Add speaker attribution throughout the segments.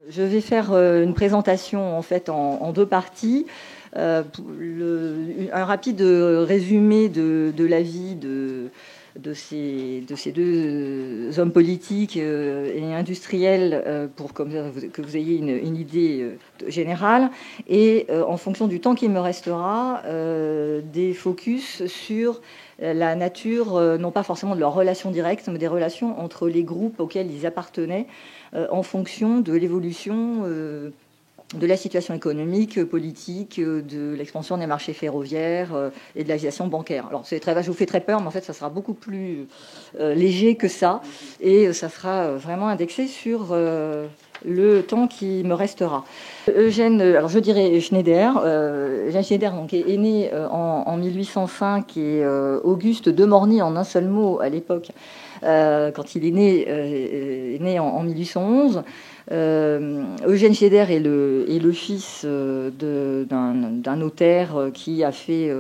Speaker 1: Je vais faire une présentation en fait en deux parties. Un rapide résumé de la vie de ces deux hommes politiques et industriels pour que vous ayez une idée générale. Et en fonction du temps qui me restera, des focus sur la nature, non pas forcément de leurs relations directes, mais des relations entre les groupes auxquels ils appartenaient en fonction de l'évolution de la situation économique, politique, de l'expansion des marchés ferroviaires et de l'agitation bancaire. Alors, je vous fais très peur, mais en fait, ça sera beaucoup plus léger que ça, et ça sera vraiment indexé sur le temps qui me restera. Eugène, alors je dirais Schneider. Eugène Schneider donc, est né en 1805 et Auguste de Morny en un seul mot à l'époque, quand il est né en 1811. Eugène Schneider est le fils d'un notaire qui a fait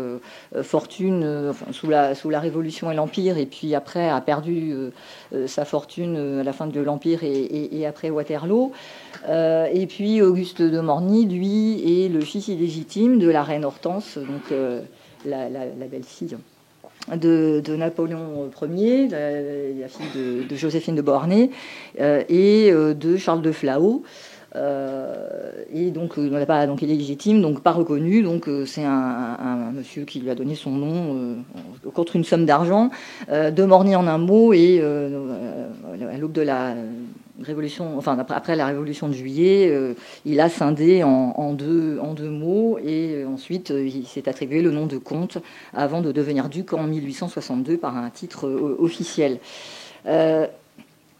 Speaker 1: fortune sous la Révolution et l'Empire, et puis après a perdu sa fortune à la fin de l'Empire et après Waterloo. Et puis Auguste de Morny, lui, est le fils illégitime de la reine Hortense, donc la belle-fille de Napoléon Ier, la fille de Joséphine de Beauharnais, et de Charles de Flahault. Et donc, il est légitime, donc pas reconnu. Donc, c'est un monsieur qui lui a donné son nom contre une somme d'argent. De Morny en un mot, et à l'aube de la Révolution, enfin après la Révolution de Juillet, il a scindé en deux mots, et ensuite il s'est attribué le nom de comte avant de devenir duc en 1862 par un titre officiel.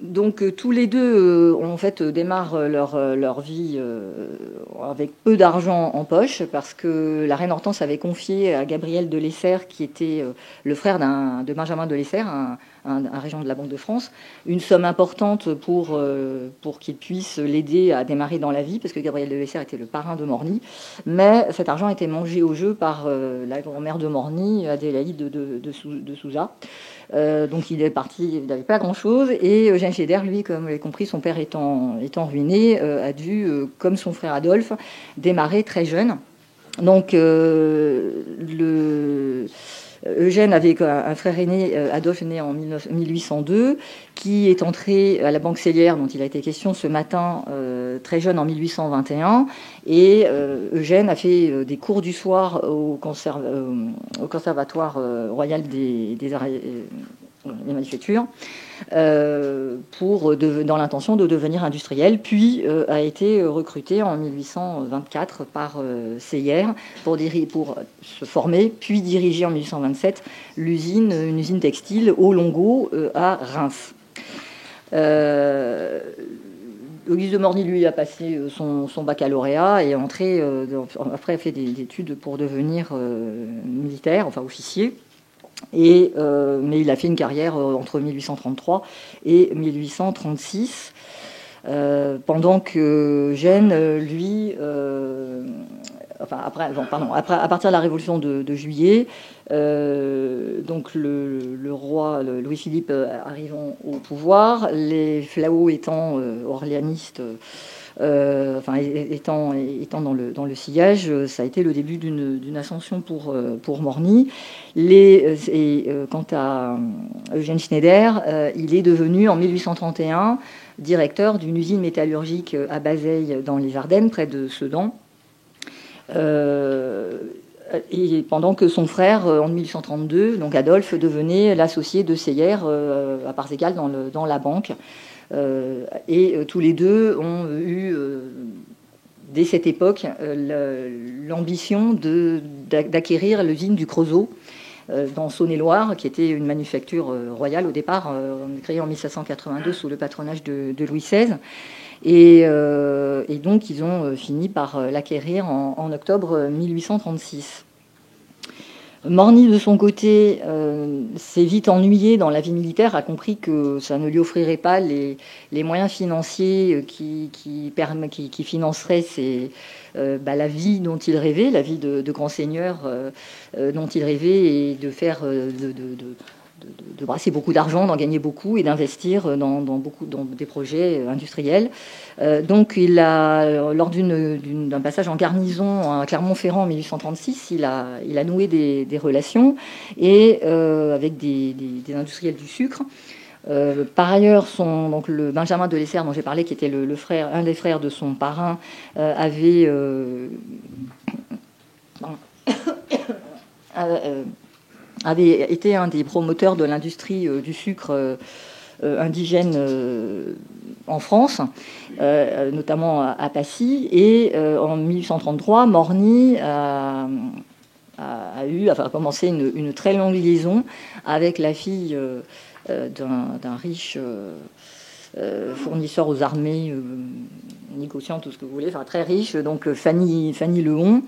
Speaker 1: Donc tous les deux en fait démarrent leur vie avec peu d'argent en poche, parce que la reine Hortense avait confié à Gabriel de Lesser, qui était le frère de Benjamin de Lesser, un régent de la Banque de France, une somme importante pour qu'il puisse l'aider à démarrer dans la vie, parce que Gabriel de Lesser était le parrain de Morny. Mais cet argent était mangé au jeu par la grand-mère de Morny, Adélaïde de Souza. Donc il est parti, il n'avait pas grand-chose, et Eugène Schneider, lui, comme vous l'avez compris, son père étant ruiné, a dû, comme son frère Adolphe, démarrer très jeune. Donc Eugène avait un frère aîné, Adolphe, né en 1802, qui est entré à la Banque Cellière, dont il a été question ce matin, très jeune, en 1821. Et Eugène a fait des cours du soir au Conservatoire royal des arts et des manufactures, dans l'intention de devenir industriel, puis a été recruté en 1824 par Seyer pour se former, puis diriger en 1827 une usine textile au Longo à Reims. Auguste de Morny, lui, a passé son baccalauréat et après a fait des études pour devenir militaire, enfin officier. Mais il a fait une carrière entre 1833 et 1836, pendant que Eugène, lui, à partir de la Révolution de Juillet, donc le roi Louis-Philippe arrivant au pouvoir, les Flahault étant orléanistes, étant dans le sillage, ça a été le début d'une ascension pour Morny. Quant à Eugène Schneider, il est devenu en 1831 directeur d'une usine métallurgique à Bazeilles dans les Ardennes, près de Sedan. Et pendant que son frère, en 1832, donc Adolphe, devenait l'associé de Seyer à parts égales dans la banque. Et tous les deux ont eu, dès cette époque, l'ambition d'acquérir l'usine du Creusot dans Saône-et-Loire, qui était une manufacture royale au départ, créée en 1782 sous le patronage de Louis XVI. Et donc, ils ont fini par l'acquérir en octobre 1836. Morny, de son côté, s'est vite ennuyé dans la vie militaire, a compris que ça ne lui offrirait pas les moyens financiers qui financeraient la vie dont il rêvait, la vie de grand seigneur dont il rêvait, et de faire de brasser beaucoup d'argent, d'en gagner beaucoup et d'investir dans des projets industriels. Donc, lors d'un passage en garnison à Clermont-Ferrand en 1836, il a noué des relations et avec des industriels du sucre. Par ailleurs, le Benjamin de Lesser, dont j'ai parlé, qui était un des frères de son parrain, avait été un des promoteurs de l'industrie du sucre indigène en France, notamment à Passy. Et en 1833, Morny a commencé une très longue liaison avec la fille d'un riche fournisseur aux armées, négociant, tout ce que vous voulez, enfin très riche, donc Fanny Lehon,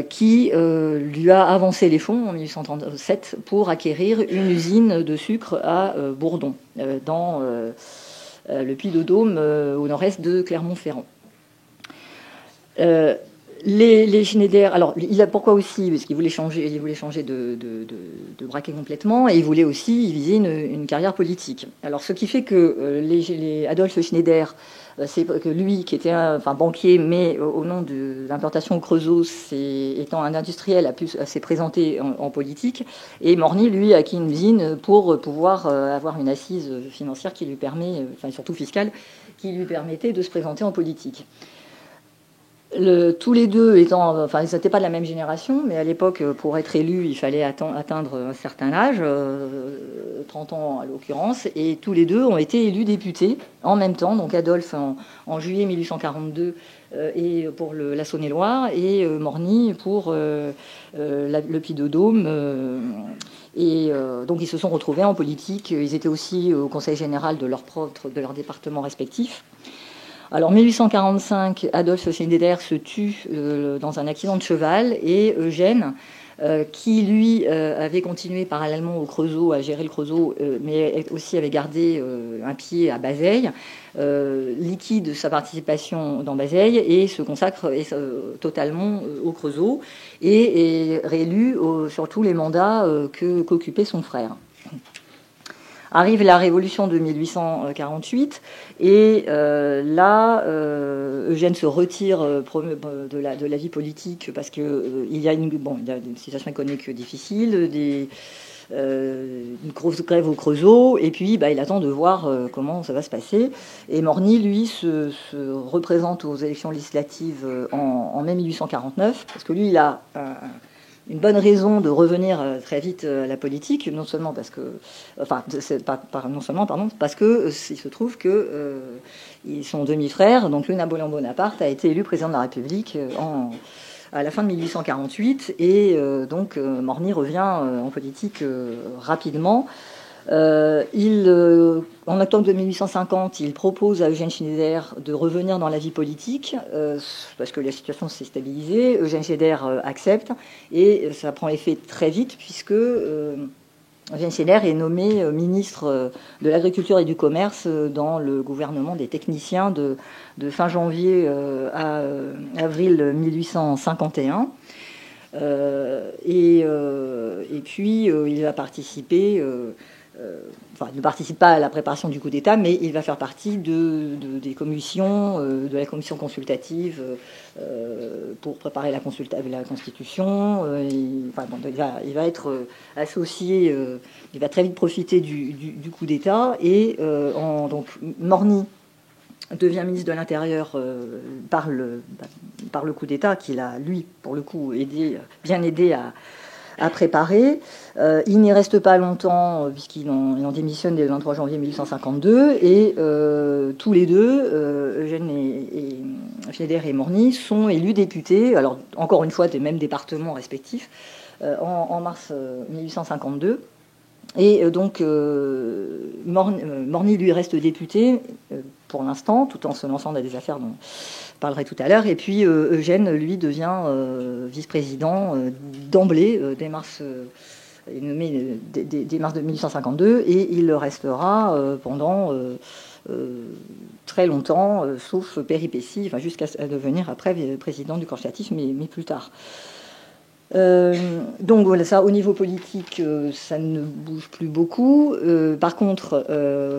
Speaker 1: qui lui a avancé les fonds en 1837 pour acquérir une usine de sucre à Bourdon, dans le Puy-de-Dôme, au nord-est de Clermont-Ferrand. Les Schneider, alors pourquoi aussi? Parce qu'il voulait changer de braquet complètement, et il voulait aussi viser une carrière politique. Alors ce qui fait que Adolphe Schneider, c'est que lui, qui était un banquier, mais au nom de l'implantation au Creusot, étant un industriel, s'est présenté en politique, et Morny, lui, a acquis une usine pour pouvoir avoir une assise financière qui lui permet, surtout fiscale, qui lui permettait de se présenter en politique. Tous les deux ils n'étaient pas de la même génération, mais à l'époque, pour être élu, il fallait atteindre un certain âge, 30 ans à l'occurrence, et tous les deux ont été élus députés en même temps. Donc Adolphe en juillet 1842 et pour la Saône-et-Loire, et Morny pour le Puy-de-Dôme. Donc ils se sont retrouvés en politique. Ils étaient aussi au conseil général de leur département respectif. Alors, en 1845, Adolphe Schneider se tue dans un accident de cheval, et Eugène, qui lui avait continué parallèlement au Creusot, à gérer le Creusot, mais aussi avait gardé un pied à Bazeilles, liquide sa participation dans Bazeilles et se consacre totalement au Creusot, et est réélu sur tous les mandats qu'occupait son frère. Arrive la révolution de 1848, et là, Eugène se retire de la vie politique parce qu'il y a une situation économique difficile, une grosse grève au Creusot, et puis il attend de voir comment ça va se passer. Et Morny, lui, se représente aux élections législatives en mai 1849, parce que lui, il a une bonne raison de revenir très vite à la politique, non seulement parce que il se trouve que son demi-frère, donc le Napoléon Bonaparte, a été élu président de la République à la fin de 1848, et donc Morny revient en politique rapidement. En octobre de 1850, il propose à Eugène Schneider de revenir dans la vie politique, parce que la situation s'est stabilisée. Eugène Schneider accepte, et ça prend effet très vite, puisque Eugène Schneider est nommé ministre de l'Agriculture et du Commerce dans le gouvernement des techniciens de fin janvier à avril 1851. Et puis il va participer... il ne participe pas à la préparation du coup d'État, mais il va faire partie des commissions, de la commission consultative pour préparer la Constitution. Il va être associé, il va très vite profiter du coup d'État, et donc Morny devient ministre de l'Intérieur par le coup d'État qu'il a, lui, pour le coup, bien aidé à préparer. Il n'y reste pas longtemps, puisqu'il en démissionne dès le 23 janvier 1852, et tous les deux, Eugène et Schneider et Morny, sont élus députés, alors encore une fois des mêmes départements respectifs, en mars 1852. Et donc Morny lui reste député pour l'instant, tout en se lançant dans des affaires dont je parlerai tout à l'heure. Et puis Eugène, lui, devient vice-président d'emblée dès mars. Il est nommé dès mars de 1852, et il le restera pendant très longtemps, sauf péripéties, jusqu'à devenir après président du corps législatif, mais plus tard. Donc voilà, ça, au niveau politique, ça ne bouge plus beaucoup. Par contre,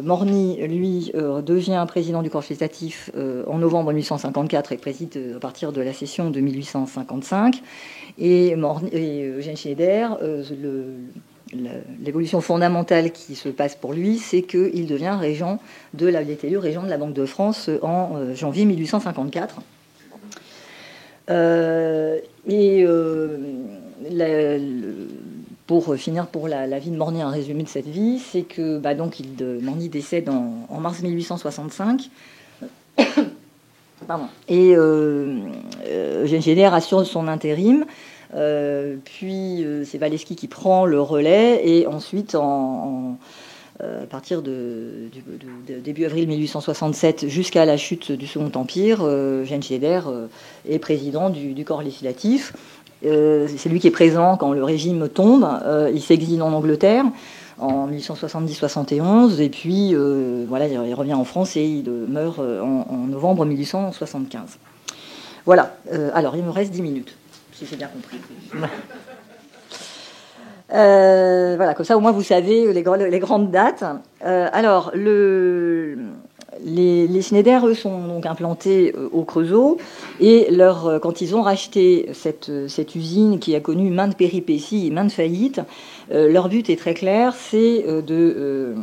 Speaker 1: Morny, lui, devient président du corps législatif en novembre 1854 et préside à partir de la session de 1855. Et Eugène Schneider, l'évolution fondamentale qui se passe pour lui, c'est qu'il devient régent il est élu régent de la Banque de France en janvier 1854. Pour finir pour la vie de Morny, un résumé de cette vie, c'est que donc Morny décède en mars 1865. Pardon. Et Eugène Schneider assure son intérim. Puis c'est Waleski qui prend le relais, et ensuite à partir de début avril 1867 jusqu'à la chute du Second Empire, Eugène Schneider est président du corps législatif. C'est lui qui est présent quand le régime tombe. Il s'exile en Angleterre en 1870-71, et puis voilà, il revient en France et il meurt en novembre 1875. Voilà, alors il me reste 10 minutes, si j'ai bien compris. Voilà, comme ça au moins vous savez les grandes dates. Alors, les Schneider, eux, sont donc implantés au Creusot, et quand ils ont racheté cette usine qui a connu maintes péripéties et maintes faillites, leur but est très clair, c'est de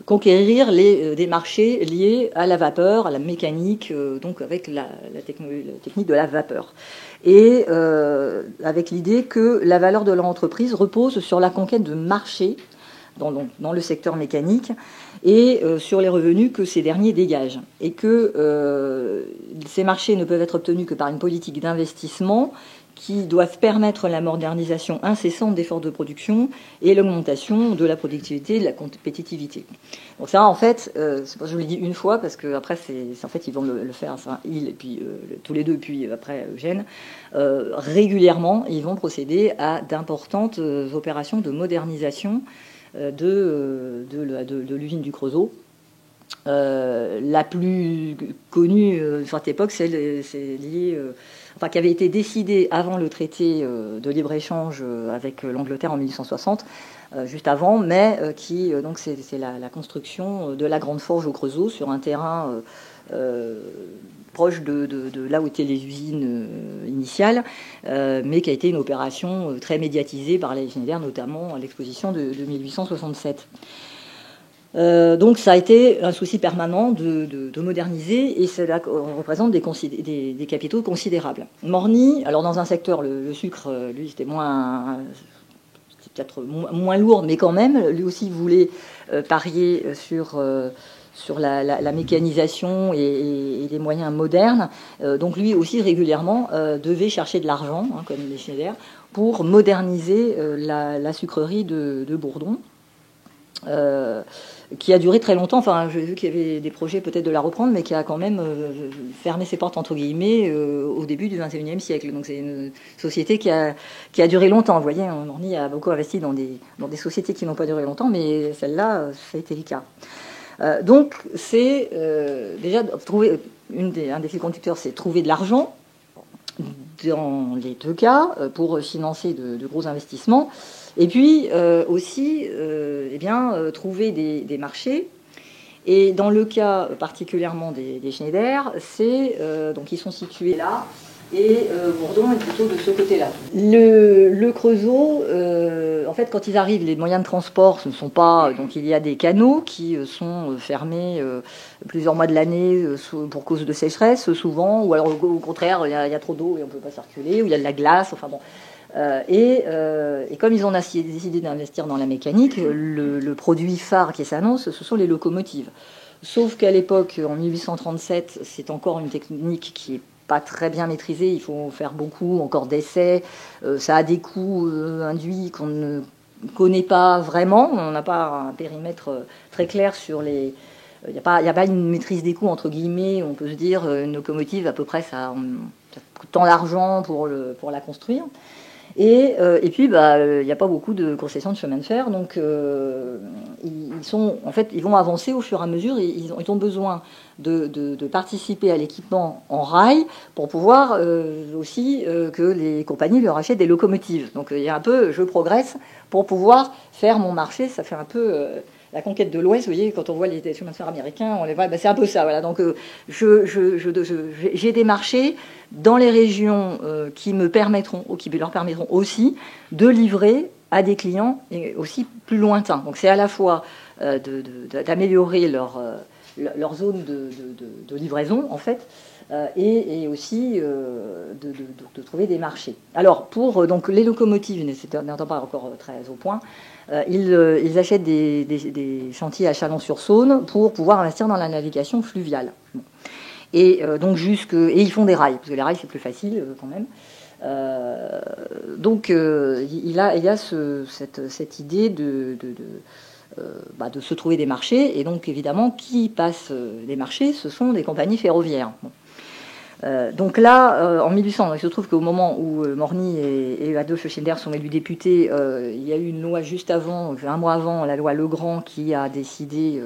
Speaker 1: conquérir des marchés liés à la vapeur, à la mécanique, donc avec la technique de la vapeur. Et avec l'idée que la valeur de leur entreprise repose sur la conquête de marchés dans le secteur mécanique, et sur les revenus que ces derniers dégagent. Et que ces marchés ne peuvent être obtenus que par une politique d'investissement qui doivent permettre la modernisation incessante d'efforts de production et l'augmentation de la productivité et de la compétitivité. Donc ça, en fait, je vous l'ai dit une fois, parce qu'après, en fait, ils vont le faire, et puis tous les deux, puis après Eugène, régulièrement, ils vont procéder à d'importantes opérations de modernisation de l'usine du Creusot. La plus connue sur cette époque, c'est lié... qui avait été décidé avant le traité de libre-échange avec l'Angleterre en 1860, juste avant, mais donc c'est la construction de la Grande Forge au Creusot sur un terrain proche de là où étaient les usines initiales, mais qui a été une opération très médiatisée par les Schneider, notamment à l'exposition de 1867. Donc ça a été un souci permanent de moderniser, et cela représente des capitaux considérables. Morny, alors dans un secteur, le sucre, lui, c'était peut-être moins lourd, mais quand même, lui aussi voulait parier sur la mécanisation et les moyens modernes. Donc lui aussi régulièrement devait chercher de l'argent, comme les Schneider, pour moderniser la sucrerie de Bourdon. Qui a duré très longtemps. Enfin, j'ai vu qu'il y avait des projets peut-être de la reprendre, mais qui a quand même fermé ses portes, entre guillemets, au début du XXIe siècle. Donc c'est une société qui a duré longtemps. Vous voyez, Morny a beaucoup investi dans des sociétés qui n'ont pas duré longtemps, mais celle-là, ça a été le cas. Donc c'est déjà trouver un des fils conducteurs, c'est trouver de l'argent dans les deux cas pour financer de gros investissements. Et puis aussi, trouver des marchés. Et dans le cas particulièrement des Schneider, donc ils sont situés là, et Bourdon est plutôt de ce côté-là. Le Creusot, en fait, quand ils arrivent, les moyens de transport, ce ne sont pas... Donc il y a des canaux qui sont fermés plusieurs mois de l'année pour cause de sécheresse, souvent, ou alors au contraire, il y a trop d'eau et on ne peut pas circuler, ou il y a de la glace, enfin bon... Et comme ils ont décidé d'investir dans la mécanique, le produit phare qui s'annonce, ce sont les locomotives. Sauf qu'à l'époque, en 1837, c'est encore une technique qui n'est pas très bien maîtrisée. Il faut faire beaucoup encore d'essais. Ça a des coûts induits qu'on ne connaît pas vraiment. On n'a pas un périmètre très clair sur les... Il n'y a pas une maîtrise des coûts, entre guillemets. On peut se dire une locomotive, à peu près, ça coûte tant d'argent pour la construire. Et puis, il n'y a pas beaucoup de concessions de chemin de fer, donc ils vont avancer au fur et à mesure. Ils ont besoin de participer à l'équipement en rail pour pouvoir aussi que les compagnies leur achètent des locomotives. Donc il y a un peu, je progresse pour pouvoir faire mon marché. Ça fait un peu la conquête de l'Ouest, vous voyez, quand on voit les chemins de fer américains, on les voit, c'est un peu ça. Voilà. Donc j'ai des marchés dans les régions qui me permettront, ou qui leur permettront aussi de livrer à des clients et aussi plus lointains. Donc c'est à la fois d'améliorer leur zone de livraison, en fait, et aussi de trouver des marchés. Alors, pour donc, les locomotives, n'étant pas encore très au point, ils achètent des chantiers à Chalon-sur-Saône pour pouvoir investir dans la navigation fluviale. Bon. Et donc et ils font des rails, parce que les rails, c'est plus facile quand même. Donc, il y a cette idée de se trouver des marchés, et donc évidemment qui passe les marchés, ce sont des compagnies ferroviaires. Bon. Donc là, en 1800, il se trouve qu'au moment où Morny et Adolphe Schindler sont élus députés, il y a eu une loi juste avant, un mois avant, la loi Legrand, qui a décidé,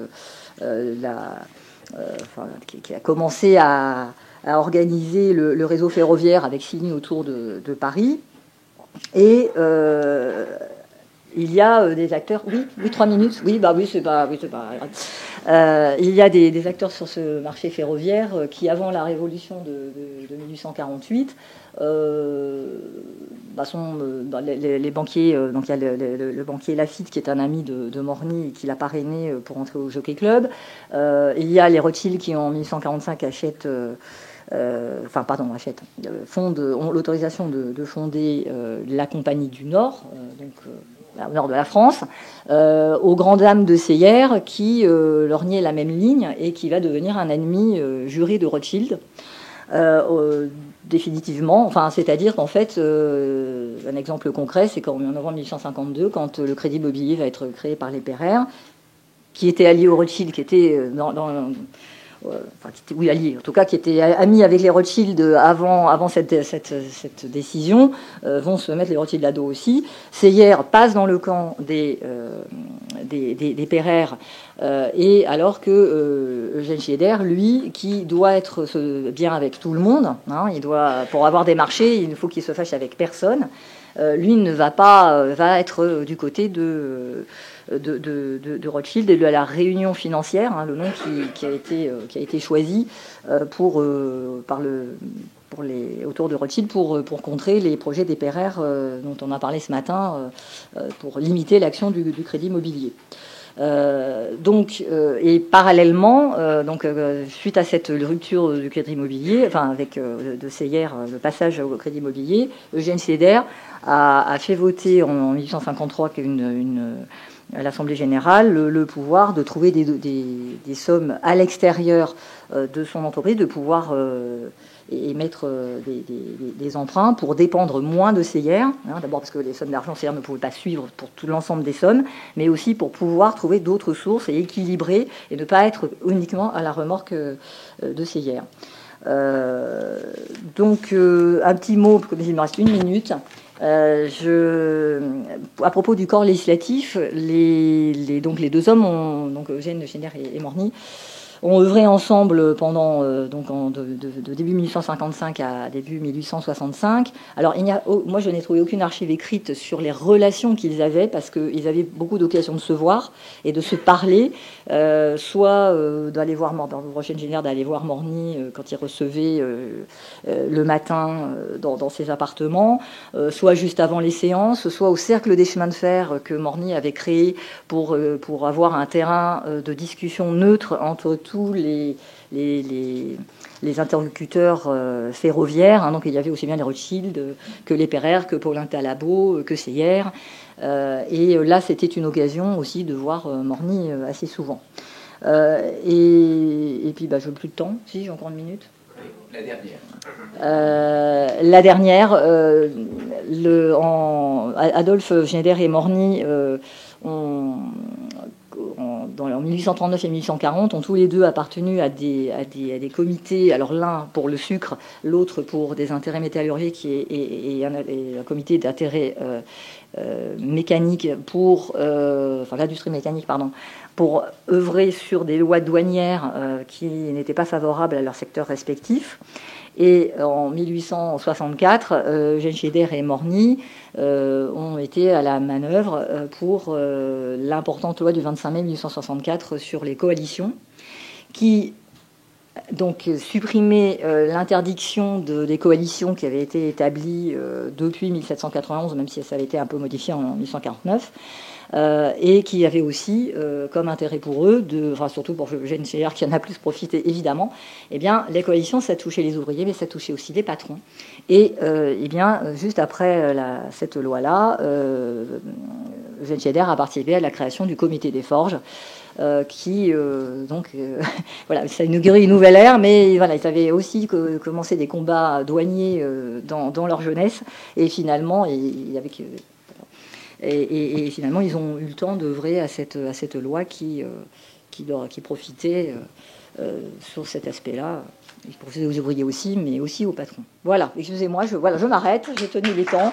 Speaker 1: qui a commencé à organiser le réseau ferroviaire avec 6 lignes autour de Paris. Et il y a des acteurs. Oui, 3 minutes. Oui, c'est pas. Il y a des acteurs sur ce marché ferroviaire qui, avant la révolution de 1848, sont les banquiers. Donc il y a le banquier Laffitte, qui est un ami de Morny et qui l'a parrainé pour entrer au Jockey Club. Il y a les Rothschild qui, en 1845, ont l'autorisation de fonder la Compagnie du Nord, au nord de la France, aux grandes dames de Seyer, qui leur niait la même ligne et qui va devenir un ennemi juré de Rothschild, définitivement. C'est-à-dire qu'en fait, un exemple concret, c'est qu'en novembre 1852, quand le Crédit Mobilier va être créé par les Pereire, qui étaient alliés aux Rothschild, qui étaient alliés, en tout cas qui étaient amis avec les Rothschild avant cette décision, vont se mettre les Rothschild à dos aussi. Seyer passe dans le camp des Pereire, et alors que Eugène Schneider, lui, qui doit être bien avec tout le monde, pour avoir des marchés, il faut qu'il se fâche avec personne. Lui ne va pas va être du côté de Rothschild et de la Réunion financière, le nom qui a été choisi autour de Rothschild pour contrer les projets des Pereire dont on a parlé ce matin, pour limiter l'action du Crédit Mobilier. Et parallèlement, suite à cette rupture du Crédit Mobilier, avec de Seyer, le passage au Crédit Mobilier, Eugène Schneider a fait voter en 1853 à l'Assemblée générale le pouvoir de trouver des sommes à l'extérieur de son entreprise, de pouvoir émettre des emprunts pour dépendre moins de Seyer. D'abord parce que les sommes d'argent, Seyer ne pouvait pas suivre pour tout l'ensemble des sommes, mais aussi pour pouvoir trouver d'autres sources et équilibrer et ne pas être uniquement à la remorque de Seyer. Un petit mot, comme il me reste 1 minute. À propos du corps législatif, les 2 hommes, Eugène Schneider et Morny, ont œuvré ensemble pendant de début 1855 à début 1865. Alors moi je n'ai trouvé aucune archive écrite sur les relations qu'ils avaient, parce qu'ils avaient beaucoup d'occasions de se voir et de se parler, soit d'aller voir Eugène Schneider, d'aller voir Morny quand il recevait le matin dans ses appartements, soit juste avant les séances, soit au cercle des chemins de fer que Morny avait créé pour avoir un terrain de discussion neutre entre tous les interlocuteurs ferroviaires. Donc il y avait aussi bien les Rothschild que les Pereire, que Paulin Talabot, que Seyer. Et là, c'était une occasion aussi de voir Morny assez souvent. Et puis, je n'ai plus de temps. Si, j'ai encore 1 minute. La dernière. Adolphe Schneider et Morny en 1839 et 1840, ont tous les deux appartenu à des comités, alors l'un pour le sucre, l'autre pour des intérêts métallurgiques et un comité d'intérêt mécanique l'industrie mécanique, pour œuvrer sur des lois douanières qui n'étaient pas favorables à leur secteur respectif. Et en 1864, Eugène Schneider et Morny ont été à la manœuvre pour l'importante loi du 25 mai 1864 sur les coalitions, qui donc supprimait l'interdiction des coalitions qui avaient été établies depuis 1791, même si ça avait été un peu modifié en 1849. Et qui avait aussi comme intérêt pour eux, surtout pour Eugène Schneider qui en a plus profité évidemment, les coalitions ça touchait les ouvriers mais ça touchait aussi les patrons. Et juste après cette loi-là, Eugène Schneider a participé à la création du comité des forges qui ça inaugurait une nouvelle ère, mais voilà, ils avaient aussi commencé des combats douaniers dans leur jeunesse et finalement Et finalement, ils ont eu le temps d'œuvrer à cette loi qui profitait sur cet aspect-là. Il profitait aux ouvriers aussi, mais aussi aux patrons. Voilà, excusez-moi, je m'arrête, j'ai tenu les temps.